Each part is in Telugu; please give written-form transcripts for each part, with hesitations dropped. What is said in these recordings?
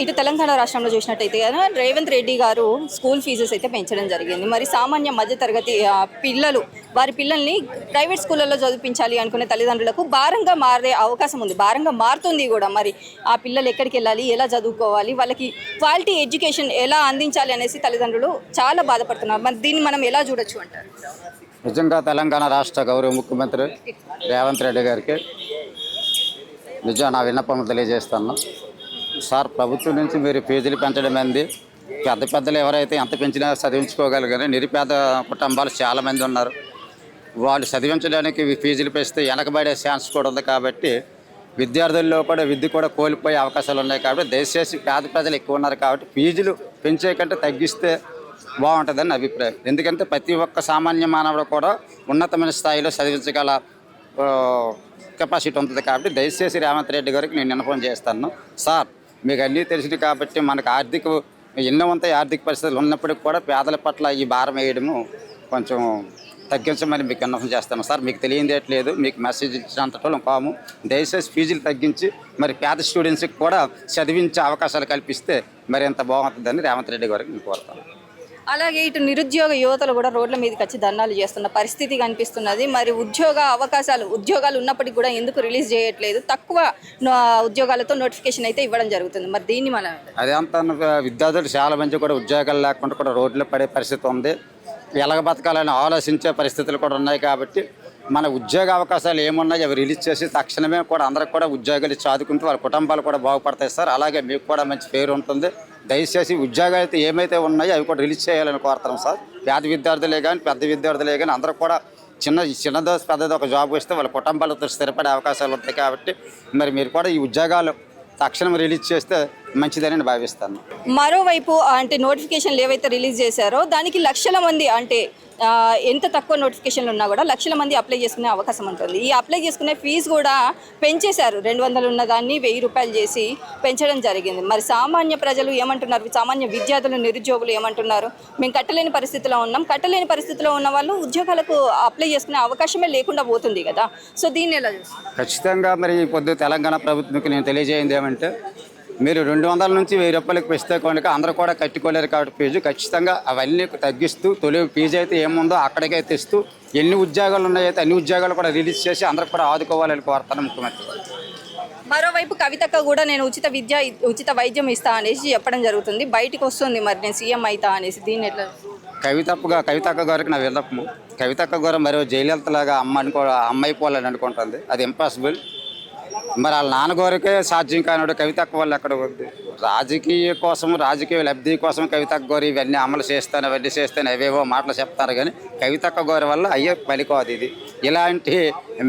ఇటు తెలంగాణ రాష్ట్రంలో చూసినట్టయితే రేవంత్ రెడ్డి గారు స్కూల్ ఫీజెస్ అయితే పెంచడం జరిగింది. మరి సామాన్య మధ్యతరగతి పిల్లలు వారి పిల్లల్ని ప్రైవేట్ స్కూళ్ళల్లో చదివించాలి అనుకునే తల్లిదండ్రులకు భారంగా మారే అవకాశం ఉంది. భారంగా మారుతుంది కూడా. మరి ఆ పిల్లలు ఎక్కడికి వెళ్ళాలి, ఎలా చదువుకోవాలి, వాళ్ళకి క్వాలిటీ ఎడ్యుకేషన్ ఎలా అందించాలి అనేసి తల్లిదండ్రులు చాలా బాధపడుతున్నారు. మరి దీన్ని మనం ఎలా చూడొచ్చు అంటారు? నిజంగా తెలంగాణ రాష్ట్ర గౌరవ ముఖ్యమంత్రి రేవంత్ రెడ్డి గారికి నిజంగా నా విన్నపం తెలియజేస్తాను. సార్, ప్రభుత్వం నుంచి మీరు ఫీజులు పెంచడం ఏంది? పెద్దలు ఎవరైతే ఎంత పెంచినా చదివించుకోగలిగారో నిరుపేద కుటుంబాలు చాలామంది ఉన్నారు. వాళ్ళు చదివించడానికి ఫీజులు పెంచితే వెనకబడే ఛాన్స్ కూడా ఉంది. కాబట్టి విద్యార్థుల్లో కూడా విద్య కూడా కోల్పోయే అవకాశాలు ఉన్నాయి. కాబట్టి దయచేసి పేద ప్రజలు ఎక్కువ ఉన్నారు కాబట్టి ఫీజులు పెంచే కంటే తగ్గిస్తే బాగుంటుందని అభిప్రాయం. ఎందుకంటే ప్రతి ఒక్క సామాన్య మానవుడు కూడా ఉన్నతమైన స్థాయిలో చదివించగల కెపాసిటీ ఉంటుంది. కాబట్టి దయచేసి రేవంత్ రెడ్డి గారికి నేను విన్నపం చేస్తాను. సార్, మీకు అన్నీ తెలిసింది కాబట్టి మనకు ఎన్నో ఉంటాయి ఆర్థిక పరిస్థితులు ఉన్నప్పటికీ కూడా పేదల పట్ల ఈ భారం వేయడము కొంచెం తగ్గించమని మీకు విన్నపం చేస్తాను. సార్, మీకు తెలియదేట్లేదు, మీకు మెసేజ్ ఇచ్చినంతలో కాము. దయచేసి ఫీజులు తగ్గించి మరి పేద స్టూడెంట్స్కి కూడా చదివించే అవకాశాలు కల్పిస్తే మరి ఎంత బాగుంటుందని రేవంత్ రెడ్డి గారికి నేను కోరుతాను. అలాగే ఇటు నిరుద్యోగ యువతలు కూడా రోడ్ల మీదకి వచ్చి ధర్నాలు చేస్తున్న పరిస్థితి కనిపిస్తున్నది. మరి ఉద్యోగాలు ఉన్నప్పటికీ కూడా ఎందుకు రిలీజ్ చేయట్లేదు? తక్కువ ఉద్యోగాలతో నోటిఫికేషన్ అయితే ఇవ్వడం జరుగుతుంది. మరి దీన్ని మనం అదే అంత విద్యార్థులు చాలా మంది కూడా ఉద్యోగాలు లేకుండా కూడా రోడ్లో పడే పరిస్థితి ఉంది. ఎలాగ బతకాలని ఆలోచించే పరిస్థితులు కూడా ఉన్నాయి. కాబట్టి మన ఉద్యోగ అవకాశాలు ఏమున్నాయి అవి రిలీజ్ చేసి తక్షణమే కూడా అందరికి కూడా ఉద్యోగాలు చదువుకుంటూ వాళ్ళ కుటుంబాలు కూడా బాగుపడతాయి. సార్, అలాగే మీకు కూడా మంచి పేరు ఉంటుంది. దయచేసి ఉద్యోగాలు అయితే ఏమైతే ఉన్నాయో అవి కూడా రిలీజ్ చేయాలని కోరుతాం. సార్, పేద విద్యార్థులే కానీ పెద్ద విద్యార్థులే కానీ అందరూ కూడా చిన్నదో పెద్దదో ఒక జాబ్ వస్తే వాళ్ళ కుటుంబాలతో స్థిరపడే అవకాశాలు ఉంటాయి. కాబట్టి మరి మీరు కూడా ఈ ఉద్యోగాలు తక్షణం రిలీజ్ చేస్తే మంచిదని భావిస్తాను. మరోవైపు అంటే నోటిఫికేషన్లు ఏవైతే రిలీజ్ చేశారో దానికి లక్షల మంది అంటే ఎంత తక్కువ నోటిఫికేషన్లు ఉన్నా కూడా లక్షల మంది అప్లై చేసుకునే అవకాశం ఉంటుంది. ఈ అప్లై చేసుకునే ఫీజు కూడా పెంచేశారు. 200 ఉన్న దాన్ని 1000 రూపాయలు చేసి పెంచడం జరిగింది. మరి సామాన్య ప్రజలు ఏమంటున్నారు? సామాన్య విద్యార్థులు, నిరుద్యోగులు ఏమంటున్నారు? మేము కట్టలేని పరిస్థితిలో ఉన్నాం. కట్టలేని పరిస్థితిలో ఉన్న వాళ్ళు ఉద్యోగాలకు అప్లై చేసుకునే అవకాశమే లేకుండా పోతుంది కదా. సో దీన్ని ఎలా చూస్తారు? ఖచ్చితంగా మరి పొద్దు తెలంగాణ ప్రభుత్వంకి నేను తెలియజేయండి ఏమంటే, మీరు 200 నుంచి 1000 రూపాయలకు పెంచితే కనుక అందరూ కూడా కట్టుకోలేరు. కాబట్టి ఫీజు ఖచ్చితంగా అవన్నీ తగ్గిస్తూ తొలి ఫీజు అయితే ఏముందో అక్కడికే తెస్తూ ఎన్ని ఉద్యోగాలు ఉన్నాయైతే అన్ని ఉద్యోగాలు కూడా రిలీజ్ చేసి అందరికి కూడా ఆదుకోవాలని కోరుతాను ముఖ్యమంత్రి. మరోవైపు కవితక్క కూడా నేను ఉచిత వైద్యం ఇస్తా అనేసి చెప్పడం జరుగుతుంది. బయటికి వస్తుంది మరి నేను సీఎం అవుతా అనేసి. దీన్ని ఎట్లా? కవితక్క గారికి నా విన్నపము, కవితక్క గారు మరి జయలలితలాగా అమ్మాయి పోవాలని అనుకుంటుంది. అది ఇంపాసిబుల్. మరి వాళ్ళ నాన్నగారికే సాధ్యం కానివాడు కవితక్క వాళ్ళు ఎక్కడ ఉంది? రాజకీయ లబ్ధి కోసం కవితక్క గారు ఇవన్నీ అమలు చేస్తాను అవన్నీ చేస్తాను అవేవో మాటలు చెప్తారు. కానీ కవితక్క గారి వల్ల అయ్యే పని కాదు ఇది. ఇలాంటి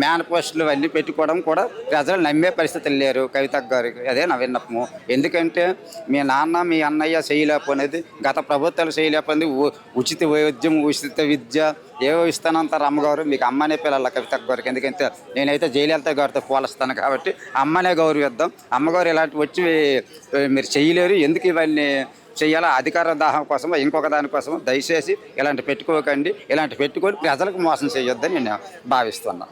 మేనిఫెస్టోలు అన్నీ పెట్టుకోవడం కూడా ప్రజలు నమ్మే పరిస్థితులు లేరు కవితక్క గారికి. అదే నా విన్నపము. ఎందుకంటే మీ నాన్న మీ అన్నయ్య చేయలేకపోయినది, గత ప్రభుత్వాలు చేయలేకపోయింది. ఉచిత వైద్యం, ఉచిత విద్య ఏవో ఇస్తానంటారు అమ్మగారు. మీకు అమ్మనే పిల్లల కవితక్క గారికి. ఎందుకంటే నేనైతే జయలలిత గారితో పోలుస్తాను కాబట్టి అమ్మనే గౌరవిద్దాం. అమ్మగారు ఇలాంటి వచ్చి మీరు చేయలేరు, ఎందుకు ఇవన్నీ చేయాలా? అధికార దాహం కోసమో ఇంకొక దానికోసమో దయచేసి ఇలాంటి పెట్టుకోకండి. ఇలాంటి పెట్టుకొని ప్రజలకు మోసం చేయొద్దని నేను భావిస్తున్నాను.